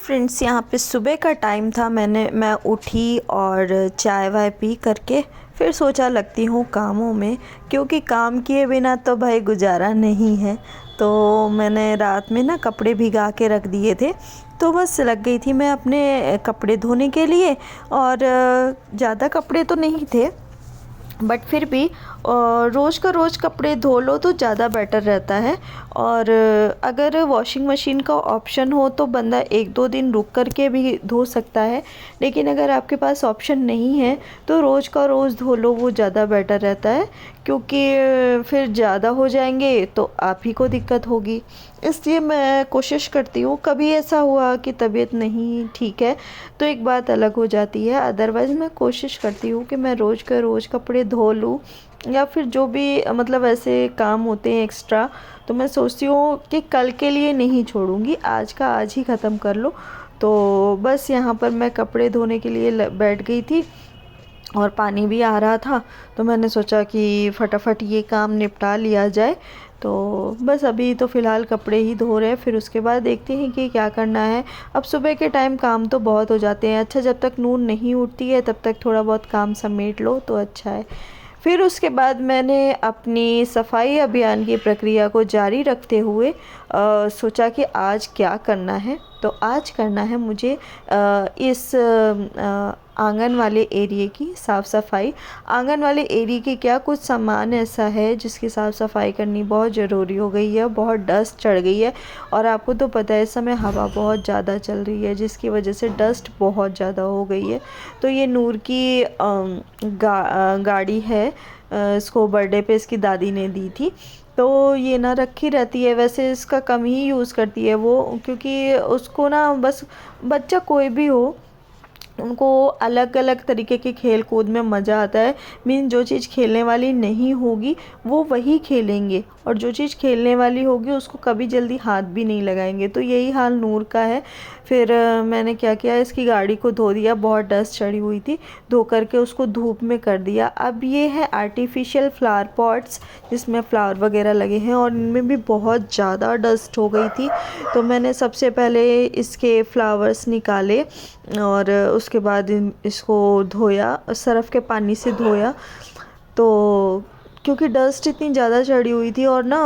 Friends, यहाँ पे सुबह का टाइम था। मैं उठी और चाय वाय पी करके फिर सोचा लगती हूँ कामों में, क्योंकि काम किए बिना तो भाई गुजारा नहीं है। तो मैंने रात में ना कपड़े भिगा के रख दिए थे, तो बस लग गई थी मैं अपने कपड़े धोने के लिए। और ज़्यादा कपड़े तो नहीं थे, बट फिर भी रोज़ का रोज़ कपड़े धो लो तो ज़्यादा बेटर रहता है। और अगर वॉशिंग मशीन का ऑप्शन हो तो बंदा एक दो दिन रुक कर के भी धो सकता है, लेकिन अगर आपके पास ऑप्शन नहीं है तो रोज़ का रोज़ धो लो, वो ज़्यादा बेटर रहता है। क्योंकि फिर ज़्यादा हो जाएंगे तो आप ही को दिक्कत होगी। इसलिए मैं कोशिश करती हूँ, कभी ऐसा हुआ कि तबीयत नहीं ठीक है तो एक बात अलग हो जाती है, अदरवाइज़ मैं कोशिश करती हूँ कि मैं रोज़ का रोज़ कपड़े धो लूँ। या फिर जो भी मतलब ऐसे काम होते हैं एक्स्ट्रा, तो मैं सोचती हूँ कि कल के लिए नहीं छोड़ूंगी, आज का आज ही ख़त्म कर लो। तो बस यहाँ पर मैं कपड़े धोने के लिए बैठ गई थी और पानी भी आ रहा था, तो मैंने सोचा कि फटाफट ये काम निपटा लिया जाए। तो बस अभी तो फ़िलहाल कपड़े ही धो रहे हैं, फिर उसके बाद देखते हैं कि क्या करना है। अब सुबह के टाइम काम तो बहुत हो जाते हैं, अच्छा जब तक नून नहीं उठती है तब तक थोड़ा बहुत काम समेट लो तो अच्छा है। फिर उसके बाद मैंने अपनी सफाई अभियान की प्रक्रिया को जारी रखते हुए सोचा कि आज क्या करना है। तो आज करना है मुझे इस आंगन वाले एरिया की साफ़ सफाई। आंगन वाले एरिया के क्या कुछ सामान ऐसा है जिसकी साफ़ सफाई करनी बहुत ज़रूरी हो गई है, बहुत डस्ट चढ़ गई है। और आपको तो पता है इस समय हवा बहुत ज़्यादा चल रही है, जिसकी वजह से डस्ट बहुत ज़्यादा हो गई है। तो ये नूर की गाड़ी है, इसको बर्थडे पे इसकी दादी ने दी थी। तो ये ना रखी रहती है, वैसे इसका कम ही यूज़ करती है वो, क्योंकि उसको ना बस बच्चा कोई भी हो, उनको अलग अलग तरीके के खेल कूद में मज़ा आता है। मीन जो चीज़ खेलने वाली नहीं होगी वो वही खेलेंगे, और जो चीज़ खेलने वाली होगी उसको कभी जल्दी हाथ भी नहीं लगाएंगे। तो यही हाल नूर का है। फिर मैंने क्या किया, इसकी गाड़ी को धो दिया, बहुत डस्ट चढ़ी हुई थी, धो करके उसको धूप में कर दिया। अब ये है आर्टिफिशियल फ्लावर पॉट्स जिसमें फ्लावर वगैरह लगे हैं, और इनमें भी बहुत ज़्यादा डस्ट हो गई थी। तो मैंने सबसे पहले इसके फ्लावर्स निकाले और उसके बाद इसको धोया, सरफ़ के पानी से धोया। तो क्योंकि डस्ट इतनी ज़्यादा चढ़ी हुई थी और ना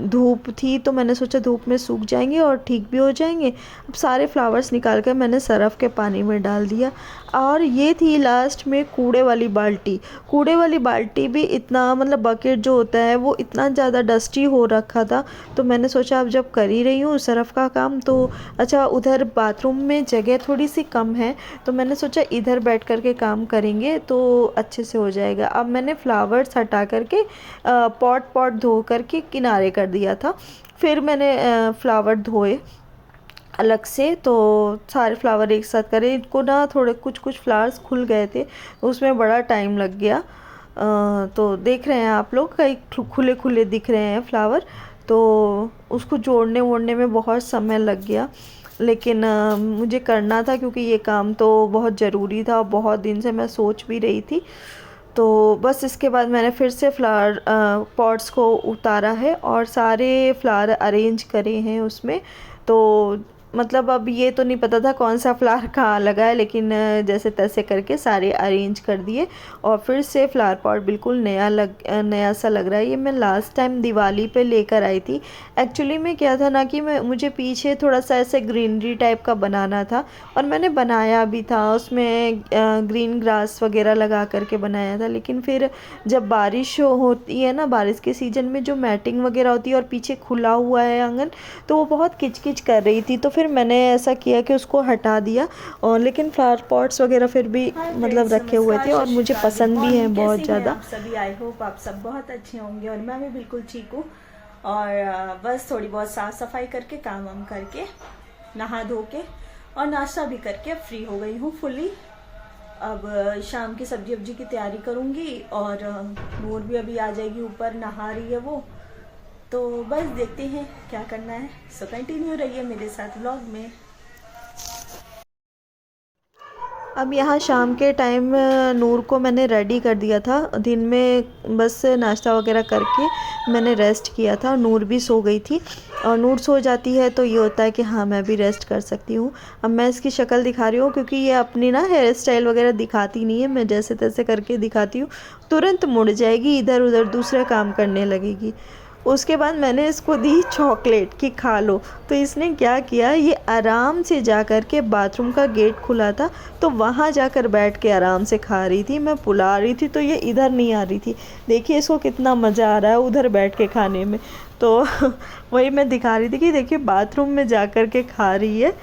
धूप थी, तो मैंने सोचा धूप में सूख जाएंगे और ठीक भी हो जाएंगे। अब सारे फ्लावर्स निकाल कर मैंने सरफ़ के पानी में डाल दिया। और ये थी लास्ट में कूड़े वाली बाल्टी। कूड़े वाली बाल्टी भी इतना, मतलब बकेट जो होता है वो इतना ज़्यादा डस्टी हो रखा था। तो मैंने सोचा अब जब कर ही रही हूँ सरफ़ का काम, तो अच्छा उधर बाथरूम में जगह थोड़ी सी कम है, तो मैंने सोचा इधर बैठ कर के काम करेंगे तो अच्छे से हो जाएगा। अब मैंने फ्लावर्स हटा करके पॉट पॉट धो करके किनारे कर दिया था। फिर मैंने फ्लावर धोए अलग से, तो सारे फ्लावर एक साथ करे। इनको ना थोड़े कुछ कुछ फ्लावर्स खुल गए थे, उसमें बड़ा टाइम लग गया। तो देख रहे हैं आप लोग, कई खुले खुले दिख रहे हैं फ्लावर, तो उसको जोड़ने वोड़ने में बहुत समय लग गया। लेकिन मुझे करना था क्योंकि ये काम तो बहुत ज़रूरी था, बहुत दिन से मैं सोच भी रही थी। तो बस इसके बाद मैंने फिर से फ्लावर पॉट्स को उतारा है और सारे फ्लावर अरेंज करे हैं उसमें। तो मतलब अब ये तो नहीं पता था कौन सा फ्लावर कहाँ लगा है, लेकिन जैसे तैसे करके सारे अरेंज कर दिए और फिर से फ्लावर पॉट बिल्कुल नया सा लग रहा है। ये मैं लास्ट टाइम दिवाली पे लेकर आई थी। एक्चुअली में क्या था ना कि मुझे पीछे थोड़ा सा ऐसे ग्रीनरी टाइप का बनाना था, और मैंने बनाया भी था, उसमें ग्रीन ग्रास वगैरह लगा करके बनाया था। लेकिन फिर जब बारिश होती है ना, बारिश के सीज़न में जो मैटिंग वगैरह होती है और पीछे खुला हुआ है आंगन, तो वो बहुत किचकिच कर रही थी। तो फिर मैंने ऐसा किया कि उसको हटा दिया। और लेकिन फ्लावर पॉट्स वगैरह फिर भी मतलब रखे हुए थे और मुझे पसंद भी हैं बहुत ज़्यादा। आप सभी, आई होप आप सब बहुत अच्छे होंगे और मैं भी बिल्कुल ठीक हूँ। और बस थोड़ी बहुत साफ सफाई करके काम वाम करके नहा धो के और नाश्ता भी करके अब फ्री हो गई हूँ फुली। अब शाम की सब्जी वब्जी की तैयारी करूँगी और नूर भी अभी आ जाएगी, ऊपर नहा रही है वो। तो बस देखते हैं क्या करना है। सो कंटिन्यू रहिए मेरे साथ व्लॉग में। अब यहाँ शाम के टाइम नूर को मैंने रेडी कर दिया था। दिन में बस नाश्ता वगैरह करके मैंने रेस्ट किया था और नूर भी सो गई थी। और नूर सो जाती है तो ये होता है कि हाँ मैं भी रेस्ट कर सकती हूँ। अब मैं इसकी शक्ल दिखा रही हूँ क्योंकि ये अपनी ना हेयर स्टाइल वगैरह दिखाती नहीं है। मैं जैसे तैसे करके दिखाती हूँ, तुरंत मुड़ जाएगी, इधर उधर दूसरा काम करने लगेगी। उसके बाद मैंने इसको दी चॉकलेट कि खा लो। तो इसने क्या किया, ये आराम से जा कर के बाथरूम का गेट खुला था तो वहाँ जाकर बैठ के आराम से खा रही थी। मैं बुला रही थी तो ये इधर नहीं आ रही थी। देखिए इसको कितना मज़ा आ रहा है उधर बैठ के खाने में। तो वही मैं दिखा रही थी कि देखिए बाथरूम में जा कर के खा रही है।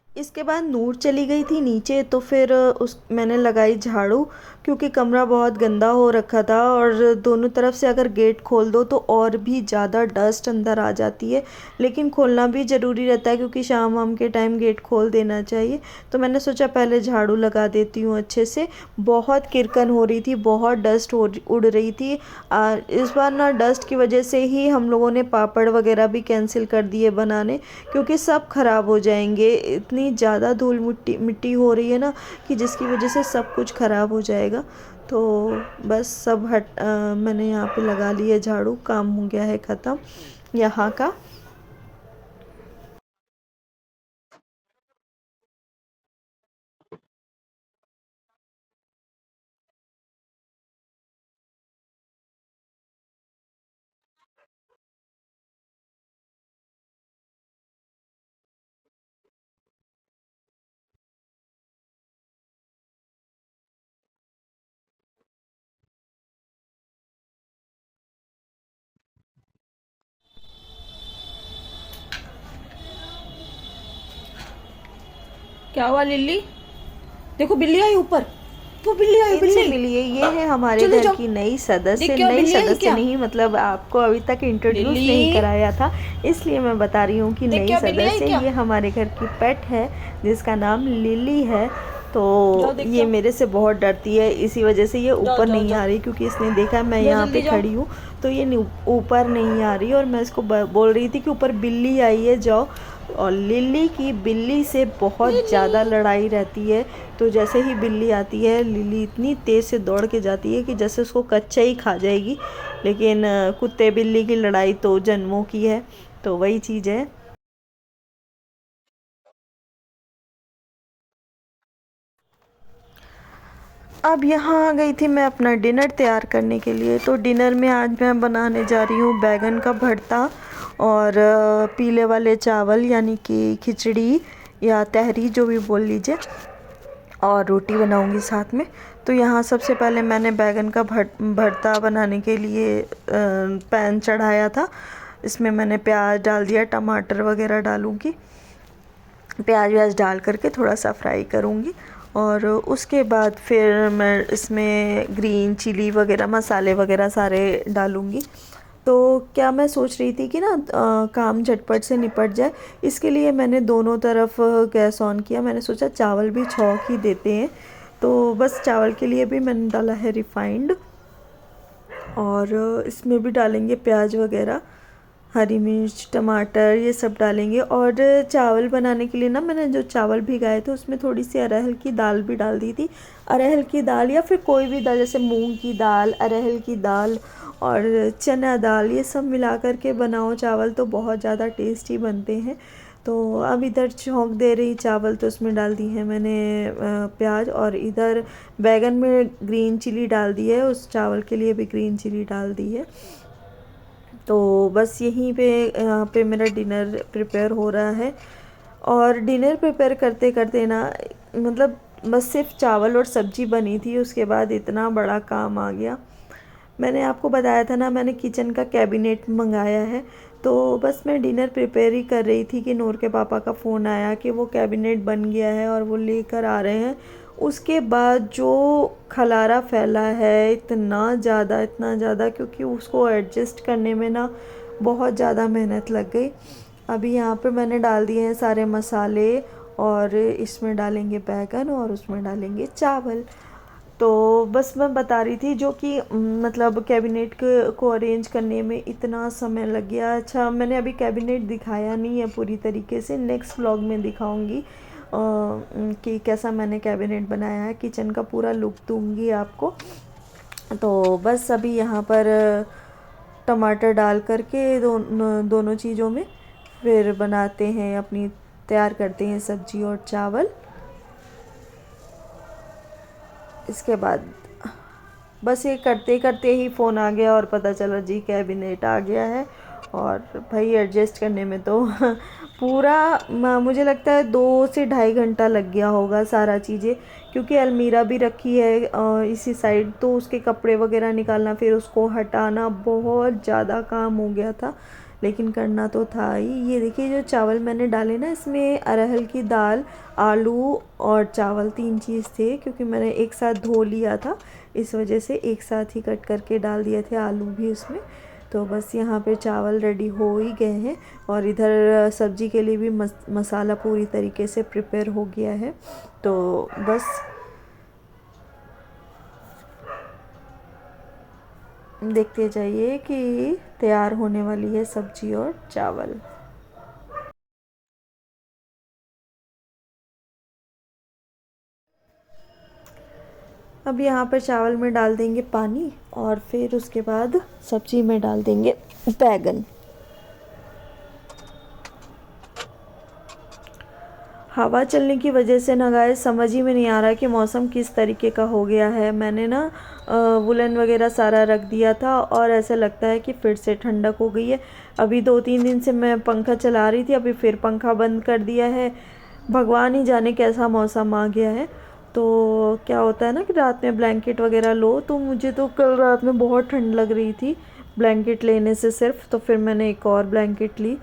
इसके बाद नूर चली गई थी नीचे तो फिर उस मैंने लगाई झाड़ू, क्योंकि कमरा बहुत गंदा हो रखा था और दोनों तरफ से अगर गेट खोल दो तो और भी ज़्यादा डस्ट अंदर आ जाती है। लेकिन खोलना भी ज़रूरी रहता है क्योंकि शाम वाम के टाइम गेट खोल देना चाहिए। तो मैंने सोचा पहले झाड़ू लगा देती हूँ अच्छे से। बहुत किरकन हो रही थी, बहुत डस्ट उड़ रही थी। इस बार ना डस्ट की वजह से ही हम लोगों ने पापड़ वगैरह भी कैंसिल कर दिए बनाने, क्योंकि सब ख़राब हो जाएंगे। इतनी ज़्यादा धूल मिट्टी मिट्टी हो रही है ना कि जिसकी वजह से सब कुछ ख़राब हो जाएगा। तो बस सब मैंने यहाँ पे लगा लिया झाड़ू, काम हो गया है ख़त्म यहाँ का। क्या हुआ लिल्ली? देखो बिल्ली आई ऊपर, वो बिल्ली आई, इनसे बिल्ली। मिलिए, ये है हमारे चलो घर जाओ। की नई सदस्य। देख क्या नई बिल्ली आई सदस्य क्या? नहीं, मतलब आपको अभी तक इंट्रोड्यूस लिल्ली, नहीं कराया था, इसलिए मैं बता रही हूँ कि देख नई क्या बिल्ली आई सदस्य। क्या? ये हमारे घर की पेट है जिसका नाम लिली है। तो जाओ देख ये जाओ। मेरे से बहुत डरती है, इसी वजह से ये जाओ ऊपर जाओ नहीं जाओ। आ रही, क्योंकि इसने देखा मैं जाओ यहाँ पे जल्दी जाओ। खड़ी हूँ तो ये ऊपर नहीं आ रही। और मैं इसको बोल रही थी कि ऊपर बिल्ली आई है जाओ। और लिली की बिल्ली से बहुत ज़्यादा लिली। लड़ाई रहती है। तो जैसे ही बिल्ली आती है लिली इतनी तेज़ से दौड़ के जाती है कि जैसे उसको कच्चा ही खा जाएगी। लेकिन कुत्ते बिल्ली की लड़ाई तो जन्मों की है, तो वही चीज़ है। अब यहाँ आ गई थी मैं अपना डिनर तैयार करने के लिए। तो डिनर में आज मैं बनाने जा रही हूँ बैगन का भरता और पीले वाले चावल यानी कि खिचड़ी या तहरी जो भी बोल लीजिए, और रोटी बनाऊंगी साथ में। तो यहाँ सबसे पहले मैंने बैगन का भरता बनाने के लिए पैन चढ़ाया था। इसमें मैंने प्याज डाल दिया, टमाटर वगैरह डालूंगी, प्याज व्याज डाल करके थोड़ा सा फ्राई करूँगी। और उसके बाद फिर मैं इसमें ग्रीन चिली वगैरह मसाले वगैरह सारे डालूँगी। तो क्या मैं सोच रही थी कि ना काम झटपट से निपट जाए, इसके लिए मैंने दोनों तरफ गैस ऑन किया। मैंने सोचा चावल भी छौंक ही देते हैं। तो बस चावल के लिए भी मैंने डाला है रिफाइंड, और इसमें भी डालेंगे प्याज वगैरह, हरी मिर्च, टमाटर, ये सब डालेंगे। और चावल बनाने के लिए ना मैंने जो चावल भिगाए थे उसमें थोड़ी सी अरहर की दाल भी डाल दी थी। अरहर की दाल या फिर कोई भी दाल, जैसे मूंग की दाल, अरहर की दाल और चना दाल, ये सब मिला कर के बनाओ चावल तो बहुत ज़्यादा टेस्टी बनते हैं। तो अब इधर छौंक दे रही चावल, तो उसमें डाल दी है मैंने प्याज, और इधर बैगन में ग्रीन चिली डाल दी है, उस चावल के लिए भी ग्रीन चिली डाल दी है। तो बस यहीं पे यहाँ पे मेरा डिनर प्रिपेयर हो रहा है। और डिनर प्रिपेयर करते करते ना, मतलब बस सिर्फ चावल और सब्ज़ी बनी थी, उसके बाद इतना बड़ा काम आ गया। मैंने आपको बताया था ना मैंने किचन का कैबिनेट मंगाया है। तो बस मैं डिनर प्रिपेयर ही कर रही थी कि नूर के पापा का फ़ोन आया कि वो कैबिनेट बन गया है और वो लेकर आ रहे हैं। उसके बाद जो खलारा फैला है, इतना ज़्यादा, क्योंकि उसको एडजस्ट करने में ना बहुत ज़्यादा मेहनत लग गई। अभी यहाँ पे मैंने डाल दिए हैं सारे मसाले और इसमें डालेंगे बैगन और उसमें डालेंगे चावल। तो बस मैं बता रही थी जो कि मतलब कैबिनेट को अरेंज करने में इतना समय लग गया। अच्छा, मैंने अभी कैबिनेट दिखाया नहीं है पूरी तरीके से, नेक्स्ट व्लॉग में दिखाऊंगी कि कैसा मैंने कैबिनेट बनाया है। किचन का पूरा लुक दूंगी आपको। तो बस अभी यहाँ पर टमाटर डाल करके दोनों चीज़ों में फिर बनाते हैं अपनी, तैयार करते हैं सब्जी और चावल। इसके बाद बस ये करते करते ही फ़ोन आ गया और पता चला जी कैबिनेट आ गया है। और भाई एडजस्ट करने में तो पूरा मुझे लगता है 2 से ढाई घंटा लग गया होगा सारा चीज़ें, क्योंकि अलमीरा भी रखी है इसी साइड, तो उसके कपड़े वगैरह निकालना फिर उसको हटाना, बहुत ज़्यादा काम हो गया था, लेकिन करना तो था ही। ये देखिए जो चावल मैंने डाले ना, इसमें अरहर की दाल, आलू और चावल 3 चीज़ थे, क्योंकि मैंने एक साथ धो लिया था, इस वजह से एक साथ ही कट करके डाल दिए थे, आलू भी उसमें। तो बस यहाँ पे चावल रेडी हो ही गए हैं और इधर सब्जी के लिए भी मसाला पूरी तरीके से प्रिपेयर हो गया है। तो बस देखते जाइए कि तैयार होने वाली है सब्जी और चावल। अब यहाँ पर चावल में डाल देंगे पानी और फिर उसके बाद सब्जी में डाल देंगे बैगन। हवा चलने की वजह से ना गाइस समझ ही में नहीं आ रहा कि मौसम किस तरीके का हो गया है। मैंने ना वुलन वगैरह सारा रख दिया था और ऐसा लगता है कि फिर से ठंडक हो गई है। अभी 2-3 दिन से मैं पंखा चला रही थी, अभी फिर पंखा बंद कर दिया है। भगवान ही जाने कैसा मौसम आ गया है। तो क्या होता है ना कि रात में ब्लैंकेट वगैरह लो, तो मुझे तो कल रात में बहुत ठंड लग रही थी ब्लैंकेट लेने से सिर्फ, तो फिर मैंने एक और ब्लैंकेट ली,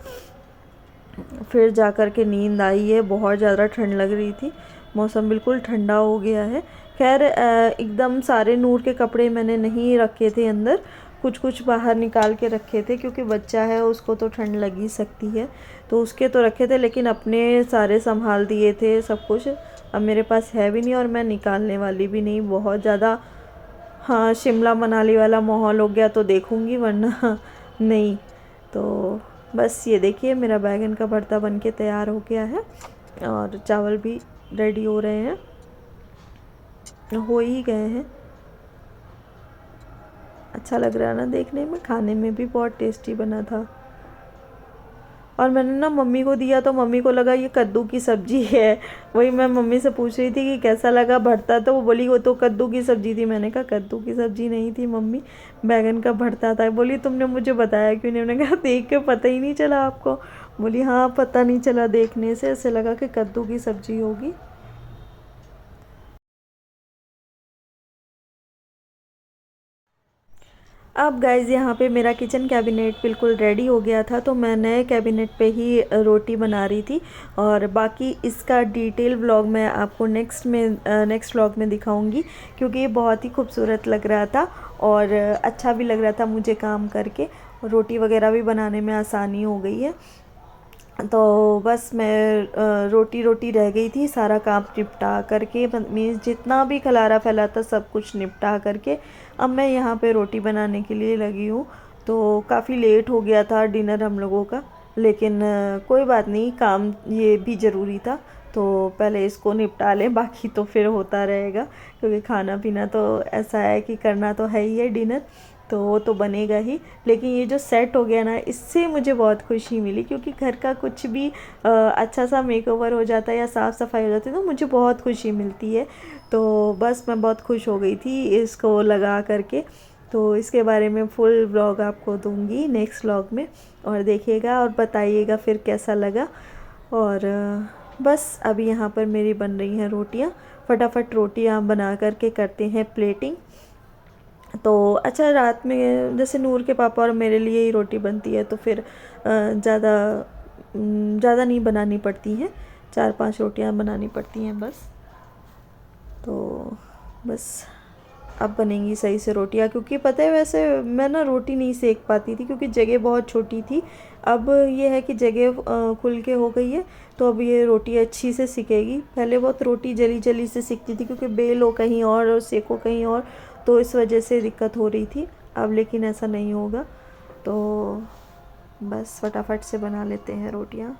फिर जा कर के नींद आई है। बहुत ज़्यादा ठंड लग रही थी, मौसम बिल्कुल ठंडा हो गया है। खैर एकदम सारे नूर के कपड़े मैंने नहीं रखे थे अंदर, कुछ कुछ बाहर निकाल के रखे थे, क्योंकि बच्चा है उसको तो ठंड लग ही सकती है, तो उसके तो रखे थे, लेकिन अपने सारे संभाल दिए थे सब कुछ। अब मेरे पास है भी नहीं और मैं निकालने वाली भी नहीं, बहुत ज़्यादा हाँ शिमला मनाली वाला माहौल हो गया तो देखूँगी, वरना नहीं। तो बस ये देखिए मेरा बैगन का भरता बन के तैयार हो गया है और चावल भी रेडी हो रहे हैं, हो ही गए हैं। अच्छा लग रहा है ना देखने में, खाने में भी बहुत टेस्टी बना था। और मैंने ना मम्मी को दिया तो मम्मी को लगा ये कद्दू की सब्ज़ी है। वही मैं मम्मी से पूछ रही थी कि कैसा लगा भरता, तो वो बोली वो तो कद्दू की सब्ज़ी थी। मैंने कहा कद्दू की सब्ज़ी नहीं थी मम्मी, बैगन का भरता था। बोली तुमने मुझे बताया क्यों नहीं? मैंने कहा देख के पता ही नहीं चला आपको? बोली हाँ पता नहीं चला, देखने से ऐसे लगा कि कद्दू की सब्ज़ी होगी। अब गाइज़ यहाँ पे मेरा किचन कैबिनेट बिल्कुल रेडी हो गया था, तो मैं नए कैबिनेट पे ही रोटी बना रही थी, और बाकी इसका डिटेल व्लॉग मैं आपको नेक्स्ट व्लॉग में दिखाऊंगी, क्योंकि ये बहुत ही खूबसूरत लग रहा था और अच्छा भी लग रहा था मुझे काम करके। रोटी वगैरह भी बनाने में आसानी हो गई है। तो बस मैं रोटी रह गई थी, सारा काम निपटा करके, मीन्स जितना भी खलारा फैला था सब कुछ निपटा करके अब मैं यहाँ पे रोटी बनाने के लिए लगी हूँ। तो काफ़ी लेट हो गया था डिनर हम लोगों का, लेकिन कोई बात नहीं, काम ये भी ज़रूरी था, तो पहले इसको निपटा लें, बाकी तो फिर होता रहेगा, क्योंकि खाना पीना तो ऐसा है कि करना तो है ही है डिनर, तो वो तो बनेगा ही। लेकिन ये जो सेट हो गया ना, इससे मुझे बहुत खुशी मिली, क्योंकि घर का कुछ भी अच्छा सा मेकओवर हो जाता है या साफ़ सफाई हो जाती है तो मुझे बहुत खुशी मिलती है। तो बस मैं बहुत खुश हो गई थी इसको लगा करके। तो इसके बारे में फुल व्लॉग आपको दूंगी नेक्स्ट व्लॉग में, और देखिएगा और बताइएगा फिर कैसा लगा। और बस अभी यहाँ पर मेरी बन रही हैं रोटियाँ, फटाफट रोटियाँ बना करके करते हैं प्लेटिंग। तो अच्छा, रात में जैसे नूर के पापा और मेरे लिए ही रोटी बनती है, तो फिर ज़्यादा नहीं बनानी पड़ती हैं, 4-5 रोटियां बनानी पड़ती हैं बस। तो बस अब बनेंगी सही से रोटियाँ, क्योंकि पता है वैसे मैं ना रोटी नहीं सेक पाती थी क्योंकि जगह बहुत छोटी थी। अब ये है कि जगह खुल के हो गई है, तो अब ये रोटी अच्छी से सिकेगी। पहले बहुत रोटी जली जली से सिकती थी क्योंकि बेलो कहीं और सेको कहीं और, तो इस वजह से दिक्कत हो रही थी। अब लेकिन ऐसा नहीं होगा, तो बस फटाफट से बना लेते हैं रोटियाँ।